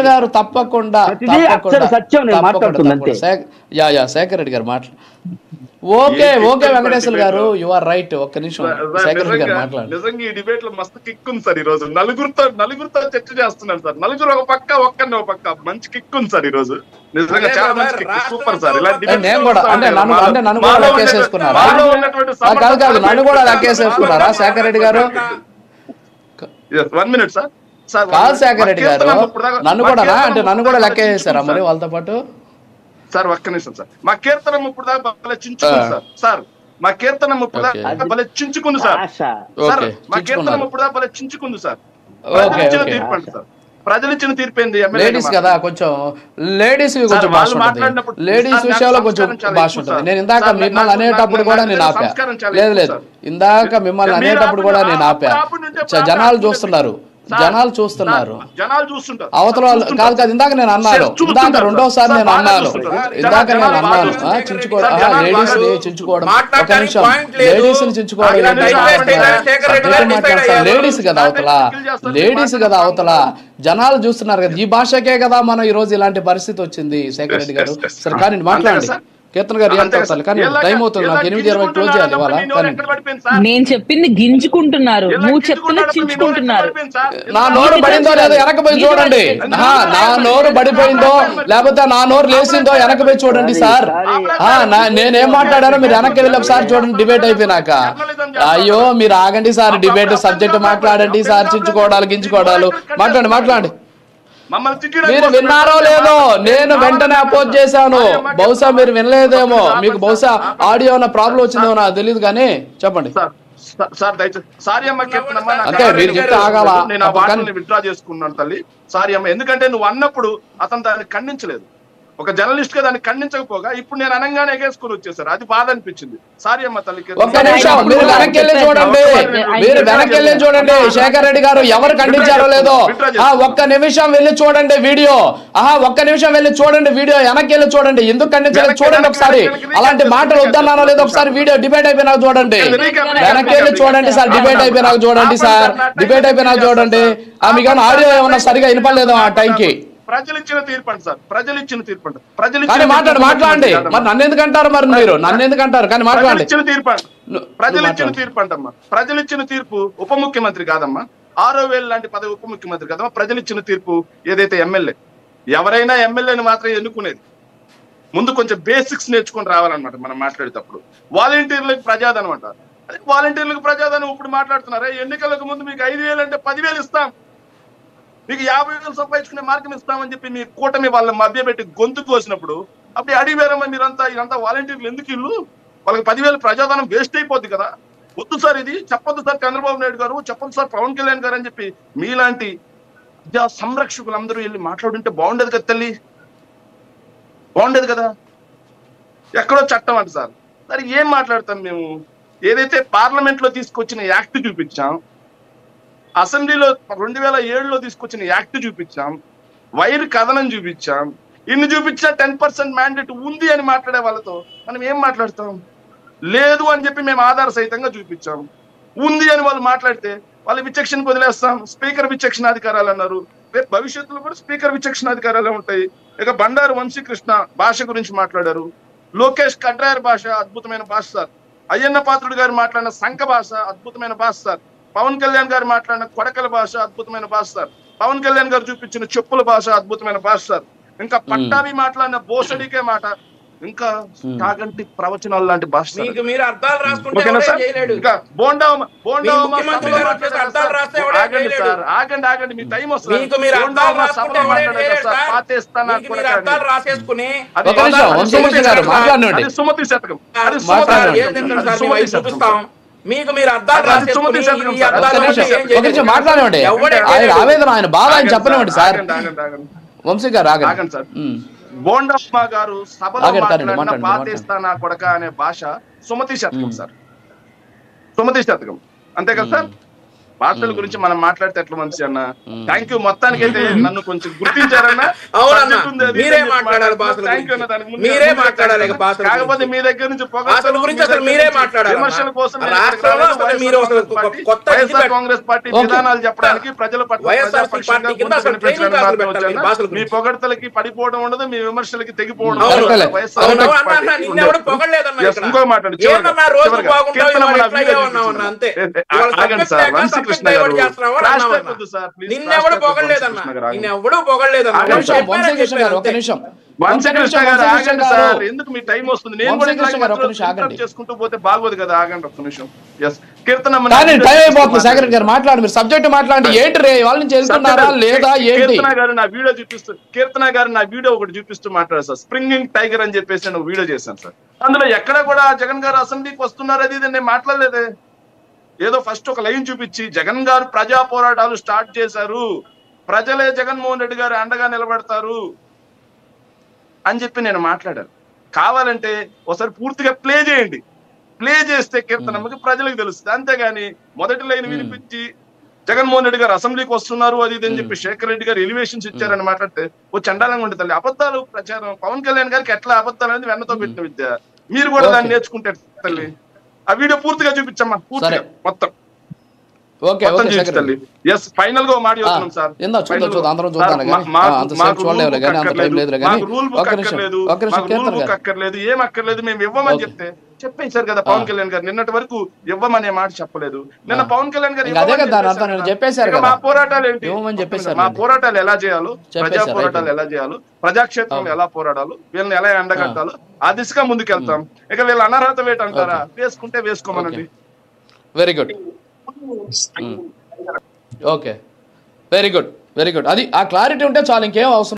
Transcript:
గారు తప్పకుండా శేఖర్ రెడ్డి గారు మాట్లాడు. ఓకే వెంకటేశ్వర గారు యు ఆర్ రైట్. ఒక్క నిమిషం శేఖర్ రెడ్డి గారు మాట్లాడు. నిజంగా ఈ డిబేట్ లో మస్తు కిక్ ఉంది సార్. ఈ రోజు నలుగురితో చర్చ చేస్తున్నారు సార్. నలుగురు ఒక పక్క ఒక్కరిని ఒక పక్క మంచి కిక్ ఉంది సార్. ఈ రోజు నిజంగా చాలా మంచి కిక్, సూపర్ సార్. నేను కూడా నన్ను కూడా లెక్కేసేసుకున్నారా? కాదు నన్ను కూడా లెక్కేసేసుకున్నారా శేఖర్ రెడ్డి గారు? 1 minute సార్. కాదు శేఖర్ రెడ్డి గారు నన్ను కూడా లెక్క చేశారా మరి వాళ్ళతో పాటు? సార్ ఒక్క నిమిషం సార్. మా కీర్తనం ఇప్పుడు దాకా భలే చించుకుంది సార్. సార్ మా కీర్తనం ఇప్పుడు దాకా భలే చించుకుంది సార్. సార్ మా కీర్తనం ఇప్పుడు దాకా భలే చించుకుంది సార్. తీర్పు అండి సార్. ప్రజలు ఇచ్చిన తీర్పు ఏంది? లేడీస్ కదా, కొంచెం లేడీస్ లేడీస్ విషయంలో కొంచెం భాష ఉంటుంది. నేను ఇందాక మిమ్మల్ని అనేటప్పుడు కూడా నేను ఆపా. లేదు ఇందాక మిమ్మల్ని అనేటప్పుడు కూడా నేను ఆపా. జనాలు చూస్తున్నారు అవతల కాదు. ఇందాక నేను అన్నాను, ఇందాక రెండోసారి నేను అన్నాను, లేడీస్ ని చించుకోవడం. ఒక నిమిషం, లేడీస్ ని చించుకోవడం లేడీస్ కదా అవతల జనాలు చూస్తున్నారు కదా. ఈ భాషకే కదా మనం ఈ రోజు ఇలాంటి పరిస్థితి వచ్చింది శేఖర్ రెడ్డి గారు. సరే కానీ మాట్లాడండి కీర్తన గారు. కానీ టైం అవుతుంది, నాకు 8:20 క్లోజ్ చేయాలి ఇవాళ. నేను చెప్పింది గింజుకుంటున్నారు, నువ్వు చెప్తున్నా చించుకుంటున్నారు. నా నోరు పడిందో లేదో వెనకపోయి చూడండి. నా నోరు పడిపోయిందో లేకపోతే నా నోరు లేచిందో వెనకపోయి చూడండి సార్. నేనేం మాట్లాడారో మీరు వెనక్కి వెళ్ళి ఒకసారి చూడండి డిబేట్ అయిపోయినాక. అయ్యో మీరు ఆగండి సార్, డిబేట్ సబ్జెక్ట్ మాట్లాడండి సార్. చించుకోవడాలు గించుకోవడాలు మాట్లాడండి. మీరు విన్నారో లేదో, నేను వెంటనే అపోజ్ చేశాను. బహుశా మీరు వినలేదేమో, మీకు బహుశా ఆడియో ఉన్న ప్రాబ్లం వచ్చిందో నాకు తెలియదు కానీ చెప్పండి. అంటే మీరు చెప్తే ఆగాల. నేను విత్డ్రా చేసుకున్నాను తల్లి. సారీ అమ్మ, ఎందుకంటే నువ్వు అన్నప్పుడు అతను దాన్ని ఖండించలేదు. ఒక జర్నలిస్ట్ గా దాన్ని ఖండించకపోగా ఇప్పుడు నేను అనగానే ఎగేసుకుని వచ్చేసారు. అది బాధ అనిపించింది. సారీ అమ్మ తల్లి. ఒక్క నిమిషం మీరు వెనక్కి వెళ్ళి చూడండి శేఖర్ రెడ్డి గారు ఎవరు ఖండించారో లేదో. ఒక్క నిమిషం వెళ్ళి చూడండి వీడియో. ఒక్క నిమిషం వెళ్ళి చూడండి వీడియో, వెనక్కి వెళ్ళి చూడండి. ఎందుకు ఖండించారో చూడండి ఒకసారి. అలాంటి మాటలు వద్దన్నారో లేదో ఒకసారి వీడియో డిబేట్ అయిపోయినాక చూడండి. వెనక్కి వెళ్ళి చూడండి సార్, డిబేట్ అయిపోయినాక చూడండి సార్, డిబేట్ అయిపోయినాక చూడండి. మీకు ఆడియో ఏమన్నా సరిగా వినపడలేదు ఆ టైంకి. ప్రజలు ఇచ్చిన తీర్పు అంట సార్. ప్రజలు ఇచ్చిన తీర్పు అంట. మాట్లాడండి. మరి నన్ను ఎందుకంటారు? మరి మీరు నన్ను ఎందుకంటారు? కానీ మాట్లాడండి. ఇచ్చిన తీర్పు అంట. ప్రజలు ఇచ్చిన తీర్పు అంటమ్మా. ప్రజలు ఇచ్చిన తీర్పు ఉప ముఖ్యమంత్రి కాదమ్మా. 6,000 లాంటి పదవి ఉప ముఖ్యమంత్రి కాదమ్మా. ప్రజలు ఇచ్చిన తీర్పు ఏదైతే ఎమ్మెల్యే, ఎవరైనా ఎమ్మెల్యేని మాత్రం ఎన్నుకునేది ముందు కొంచెం బేసిక్స్ నేర్చుకుని రావాలన్నమాట. మనం మాట్లాడేటప్పుడు వాలంటీర్లకు ప్రజాధనం అంట. అదే వాలంటీర్లకు ప్రజాధనం ఇప్పుడు మాట్లాడుతున్నారా? ఎన్నికలకు ముందు మీకు 5,000 అంటే 10,000 ఇస్తాం, మీకు 50,000 సంపాదించుకునే మార్గం ఇస్తామని చెప్పి మీ కూటమి వాళ్ళని మభ్యపెట్టి గొంతు కోసినప్పుడు అప్పుడు అడిగారమ్మా ఇదంతా వాలంటీర్లు ఎందుకు ఇల్లు, వాళ్ళకి 10,000 ప్రజాధనం వేస్ట్ అయిపోద్ది కదా. వద్దు సార్, ఇది చెప్పొద్దు సార్ చంద్రబాబు నాయుడు గారు, చెప్పొద్దు సార్ పవన్ కళ్యాణ్ గారు అని చెప్పి మీలాంటి ప్రజా సంరక్షకులు అందరూ వెళ్ళి మాట్లాడుంటే బాగుండేది కదా తల్లి, బాగుండేది కదా. ఎక్కడో చట్టం అంట సార్. సరే ఏం మాట్లాడతాం మేము? ఏదైతే పార్లమెంట్ లో తీసుకొచ్చిన యాక్ట్ చూపించాం, అసెంబ్లీలో 2007లో తీసుకొచ్చిన యాక్ట్ చూపించాం, వైర్ కథనం చూపించాం, ఇన్ని చూపించా 10% మ్యాండేట్ ఉంది అని మాట్లాడే వాళ్ళతో మనం ఏం మాట్లాడతాం? లేదు అని చెప్పి మేము ఆధార సహితంగా చూపించాం. ఉంది అని వాళ్ళు మాట్లాడితే వాళ్ళ విచక్షణ వదిలేస్తాం. స్పీకర్ విచక్షణాధికారాలు అన్నారు. రేపు భవిష్యత్తులో కూడా స్పీకర్ విచక్షణాధికారాలే ఉంటాయి. ఇక బండారు వంశీకృష్ణ భాష గురించి మాట్లాడారు. లోకేష్ కడ్రాయర్ భాష అద్భుతమైన భాష సార్. అయ్యన్న పాత్రుడు గారు మాట్లాడిన సంఖ భాష అద్భుతమైన భాష సార్. పవన్ కళ్యాణ్ గారు మాట్లాడిన కొడకల భాష అద్భుతమైన భాష సార్. పవన్ కళ్యాణ్ గారు చూపించిన చెప్పుల భాష అద్భుతమైన భాష సార్. ఇంకా పట్టాభి మాట్లాడిన బోసడికే మాట, ఇంకా కాగంటి ప్రవచనాలు లాంటి భాష. ఆగండి మీ టైం వస్తుంది. సుమతి శతకం. మీకు మీరు మాట్లాడండి. ఆవేదన ఆయన బాధ ఆయన చెప్పనివ్వండి సార్. వంశీ గారు ఆగండి సార్. బోండమ్మ గారు సభలో మాట్లాడిన పాతేస్తానా కొడక అనే భాష సుమతి శతకం సార్. సుమతి శతకం అంతే కదా సార్. భాషల గురించి మనం మాట్లాడితే ఎట్లా మంచి అన్న. Thank you. మొత్తానికైతే నన్ను కొంచెం గుర్తించారన్నా. మీరే మాట్లాడాలి భాషల గురించి. మీరే మాట్లాడాలి భాషల కాకపోతే మీ దగ్గర నుంచి భాషల గురించి అసలు మీరే మాట్లాడాలి. విమర్శల కోసం రాష్ట్రంలో అసలు మీరు కొత్త వైఎస్ఆర్ కాంగ్రెస్ పార్టీ విధానాలు చెప్పడానికి ప్రజల పట్ల మీ పొగడ్తలకి పడిపోవడం ఉండదు, మీ విమర్శలకి తెగిపోవడం. ఇంకో మాట్లాడు ఆగండి సార్. వంశీకృష్ణ గారు వంశీకృష్ణ గారు ఆగండి సార్. ఎందుకు మీ టైం వస్తుంది? నేను కూడా చేసుకుంటూ పోతే బాగోదు కదా. ఆగండి ఒక్క నిమిషం. ఎస్ కీర్తన టైం అయిపోతుంది. సాగర్ గారు మాట్లాడండి, మీరు సబ్జెక్ట్ మాట్లాడండి. ఏంటి రే వాళ్ళ నుంచి వెళ్తున్నారా లేదా? కీర్తన గారు నా వీడియో చూపిస్తూ ఒకటి చూపిస్తూ మాట్లాడారు సార్. స్ప్రింగింగ్ టైగర్ అని చెప్పేసి నేను వీడియో చేశాను సార్. అందులో ఎక్కడ కూడా జగన్ గారు అసెంబ్లీకి వస్తున్నారు అది నేను మాట్లాడలేదే. ఏదో ఫస్ట్ ఒక లైన్ చూపించి జగన్ గారు ప్రజా పోరాటాలు స్టార్ట్ చేశారు, ప్రజలే జగన్మోహన్ రెడ్డి గారు అండగా నిలబడతారు అని చెప్పి నేను మాట్లాడాను. కావాలంటే ఒకసారి పూర్తిగా ప్లే చేయండి. ప్లే చేస్తే కీర్తనమ్మకి ప్రజలకు తెలుస్తుంది. అంతేగాని మొదటి లైన్ వినిపించి జగన్మోహన్ రెడ్డి గారు అసెంబ్లీకి వస్తున్నారు అది ఇది అని చెప్పి శేఖర్ రెడ్డి గారు ఎలివేషన్స్ ఇచ్చారని మాట్లాడితే ఓ చండాలంగా ఉంటుంది తల్లి. అబద్ధాలు ప్రచారం పవన్ కళ్యాణ్ గారికి ఎట్లా అబద్ధాలు అనేది వెన్నతో పెట్టిన విద్య. మీరు కూడా దాన్ని నేర్చుకుంటే తల్లి. ఆ వీడియో పూర్తిగా చూపించమ్మా, పూర్తిగా మొత్తం తల్లి. ఎస్ ఫైనల్ గా మాట చెప్తున్నాం సార్. అక్కర్లేదు, ఏం అక్కర్లేదు, మేము ఇవ్వమని చెప్తే చెప్పేశారు కదా పవన్ కళ్యాణ్ గారు. నిన్నటి వరకు ఇవ్వమనే మాట చెప్పలేదు. నిన్న పవన్ కళ్యాణ్ గారు మా పోరాటాలు ఏంటి, మా పోరాటాలు ఎలా చేయాలో, ప్రజా పోరాటాలు ఎలా చేయాలో, ప్రజాక్షేత్రంలో ఎలా పోరాడాలో, వీళ్ళని ఎలా ఎండగట్టాలో ఆ దిశగా ముందుకెళ్తాం. ఇక వీళ్ళ అనర్హత వేట అంటారా, వేసుకుంటే వేసుకోమనండి. Very good. Okay, very good, very good. అది ఆ క్లారిటీ ఉంటే చాలు, ఇంకేం అవసరం.